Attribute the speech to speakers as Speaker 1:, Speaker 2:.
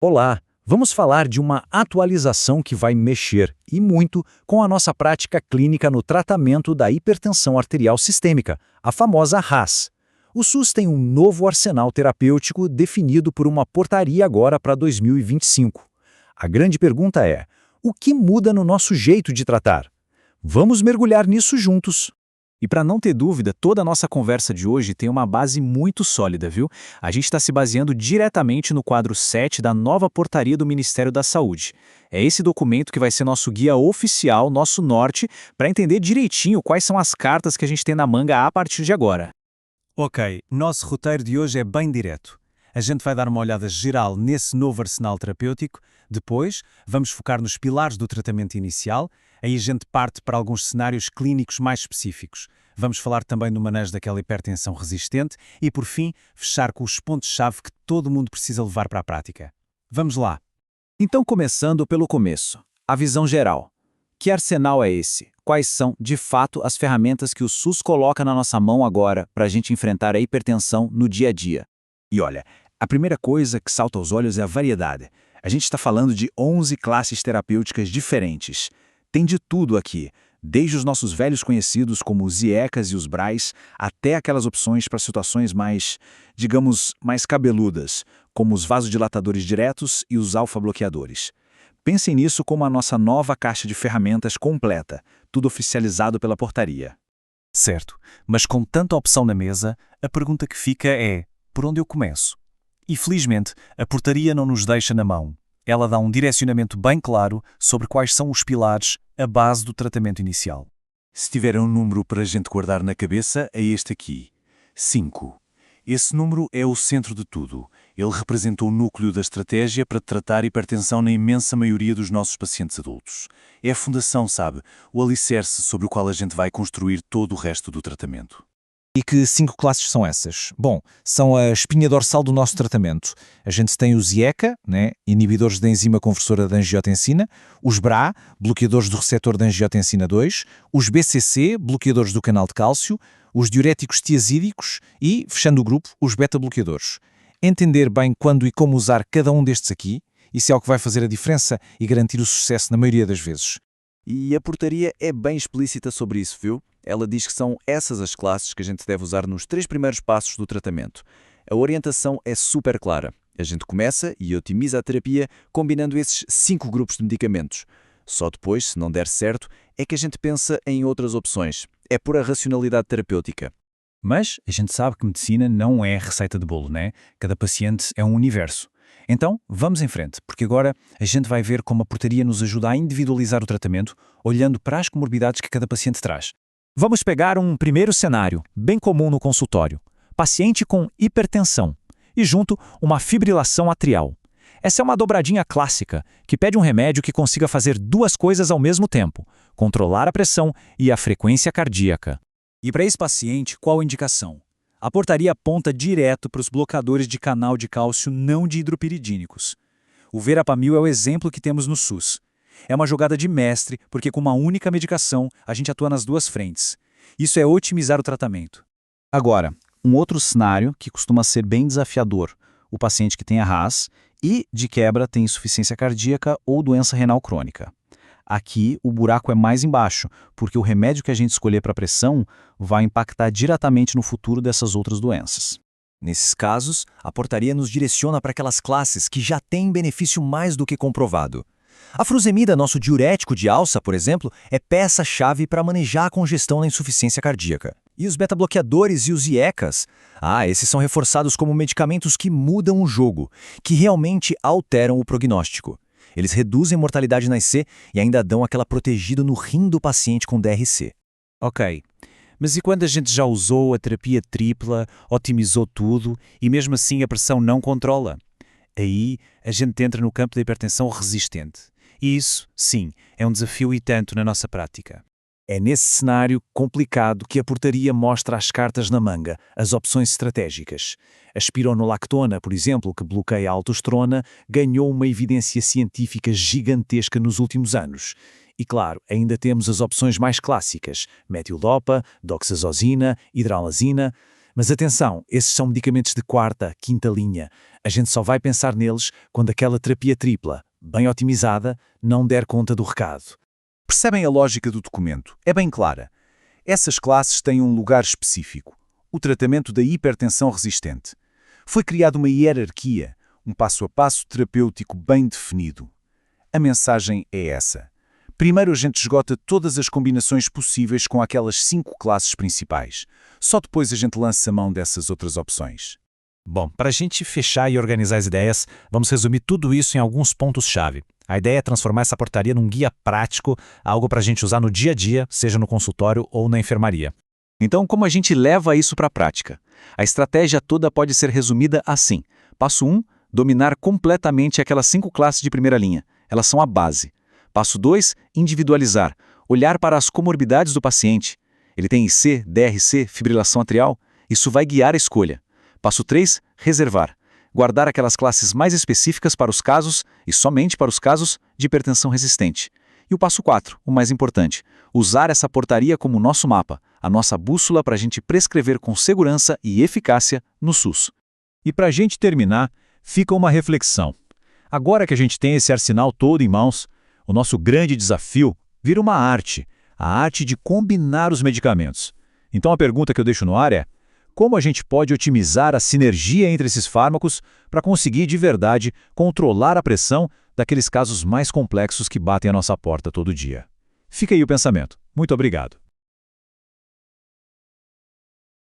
Speaker 1: Olá, vamos falar de uma atualização que vai mexer, e muito, com a nossa prática clínica no tratamento da hipertensão arterial sistêmica, a famosa RAS. O SUS tem um novo arsenal terapêutico definido por uma portaria agora para 2025. A grande pergunta é: o que muda no nosso jeito de tratar? Vamos mergulhar nisso juntos.
Speaker 2: E para não ter dúvida, toda a nossa conversa de hoje tem uma base muito sólida, viu? A gente está se baseando diretamente no quadro 7 da nova portaria do Ministério da Saúde. É esse documento que vai ser nosso guia oficial, nosso norte, para entender direitinho quais são as cartas que a gente tem na manga a partir de agora.
Speaker 3: Ok, nosso roteiro de hoje é bem direto. A gente vai dar uma olhada geral nesse novo arsenal terapêutico, depois vamos focar nos pilares do tratamento inicial, aí a gente parte para alguns cenários clínicos mais específicos. Vamos falar também do manejo daquela hipertensão resistente e, por fim, fechar com os pontos-chave que todo mundo precisa levar para a prática. Vamos lá!
Speaker 2: Então, começando pelo começo, a visão geral. Que arsenal é esse? Quais são, de fato, as ferramentas que o SUS coloca na nossa mão agora para a gente enfrentar a hipertensão no dia a dia? E olha, a primeira coisa que salta aos olhos é a variedade. A gente está falando de 11 classes terapêuticas diferentes. Tem de tudo aqui, desde os nossos velhos conhecidos como os IECAs e os BRAs, até aquelas opções para situações mais, digamos, mais cabeludas, como os vasodilatadores diretos e os alfa-bloqueadores. Pensem nisso como a nossa nova caixa de ferramentas completa, tudo oficializado pela portaria.
Speaker 3: Certo, mas com tanta opção na mesa, a pergunta que fica é: por onde eu começo? E felizmente, a portaria não nos deixa na mão. Ela dá um direcionamento bem claro sobre quais são os pilares, a base do tratamento inicial.
Speaker 4: Se tiver um número para a gente guardar na cabeça, é este aqui: 5. Esse número é o centro de tudo. Ele representa o núcleo da estratégia para tratar hipertensão na imensa maioria dos nossos pacientes adultos. É a fundação, sabe? O alicerce sobre o qual a gente vai construir todo o resto do tratamento.
Speaker 5: E que 5 classes são essas? Bom, são a espinha dorsal do nosso tratamento. A gente tem os IECA, né, inibidores da enzima conversora de angiotensina, os BRA, bloqueadores do receptor de angiotensina 2, os BCC, bloqueadores do canal de cálcio, os diuréticos tiazídicos e, fechando o grupo, os beta-bloqueadores. Entender bem quando e como usar cada um destes aqui, isso é o que vai fazer a diferença e garantir o sucesso na maioria das vezes.
Speaker 2: E a portaria é bem explícita sobre isso, viu? Ela diz que são essas as classes que a gente deve usar nos 3 primeiros passos do tratamento. A orientação é super clara. A gente começa e otimiza a terapia combinando esses 5 grupos de medicamentos. Só depois, se não der certo, é que a gente pensa em outras opções. É pura racionalidade terapêutica.
Speaker 3: Mas a gente sabe que medicina não é receita de bolo, né? Cada paciente é um universo. Então, vamos em frente, porque agora a gente vai ver como a portaria nos ajuda a individualizar o tratamento, olhando para as comorbidades que cada paciente traz.
Speaker 1: Vamos pegar um primeiro cenário, bem comum no consultório: paciente com hipertensão e, junto, uma fibrilação atrial. Essa é uma dobradinha clássica, que pede um remédio que consiga fazer 2 coisas ao mesmo tempo: controlar a pressão e a frequência cardíaca.
Speaker 2: E para esse paciente, qual a indicação? A portaria aponta direto para os bloqueadores de canal de cálcio não dihidropiridínicos. O verapamil é o exemplo que temos no SUS. É uma jogada de mestre, porque com uma única medicação a gente atua nas 2 frentes. Isso é otimizar o tratamento.
Speaker 5: Agora, um outro cenário que costuma ser bem desafiador: o paciente que tem a RAS e, de quebra, tem insuficiência cardíaca ou doença renal crônica. Aqui, o buraco é mais embaixo, porque o remédio que a gente escolher para a pressão vai impactar diretamente no futuro dessas outras doenças.
Speaker 1: Nesses casos, a portaria nos direciona para aquelas classes que já têm benefício mais do que comprovado. A furosemida, nosso diurético de alça, por exemplo, é peça-chave para manejar a congestão na insuficiência cardíaca. E os beta-bloqueadores e os IECAs? Esses são reforçados como medicamentos que mudam o jogo, que realmente alteram o prognóstico. Eles reduzem a mortalidade na IC e ainda dão aquela protegida no rim do paciente com DRC.
Speaker 3: Ok, mas e quando a gente já usou a terapia tripla, otimizou tudo e mesmo assim a pressão não controla? Aí a gente entra no campo da hipertensão resistente. E isso, sim, é um desafio e tanto na nossa prática.
Speaker 1: É nesse cenário complicado que a portaria mostra as cartas na manga, as opções estratégicas. A espironolactona, por exemplo, que bloqueia a aldosterona, ganhou uma evidência científica gigantesca nos últimos anos. E claro, ainda temos as opções mais clássicas: metildopa, doxazosina, hidralazina.
Speaker 2: Mas atenção, esses são medicamentos de quarta, quinta linha. A gente só vai pensar neles quando aquela terapia tripla, bem otimizada, não der conta do recado.
Speaker 4: Percebem a lógica do documento? É bem clara. Essas classes têm um lugar específico: o tratamento da hipertensão resistente. Foi criada uma hierarquia, um passo a passo terapêutico bem definido. A mensagem é essa. Primeiro a gente esgota todas as combinações possíveis com aquelas 5 classes principais. Só depois a gente lança a mão dessas outras opções.
Speaker 5: Bom, para a gente fechar e organizar as ideias, vamos resumir tudo isso em alguns pontos-chave. A ideia é transformar essa portaria num guia prático, algo para a gente usar no dia a dia, seja no consultório ou na enfermaria.
Speaker 2: Então, como a gente leva isso para a prática? A estratégia toda pode ser resumida assim. Passo 1, dominar completamente aquelas 5 classes de primeira linha. Elas são a base. Passo 2, individualizar. Olhar para as comorbidades do paciente. Ele tem IC, DRC, fibrilação atrial? Isso vai guiar a escolha. Passo 3, reservar. Guardar aquelas classes mais específicas para os casos, e somente para os casos, de hipertensão resistente. E o passo 4, o mais importante, usar essa portaria como nosso mapa, a nossa bússola para a gente prescrever com segurança e eficácia no SUS.
Speaker 1: E para a gente terminar, fica uma reflexão. Agora que a gente tem esse arsenal todo em mãos, o nosso grande desafio vira uma arte, a arte de combinar os medicamentos. Então a pergunta que eu deixo no ar é: como a gente pode otimizar a sinergia entre esses fármacos para conseguir de verdade controlar a pressão daqueles casos mais complexos que batem a nossa porta todo dia? Fica aí o pensamento. Muito obrigado.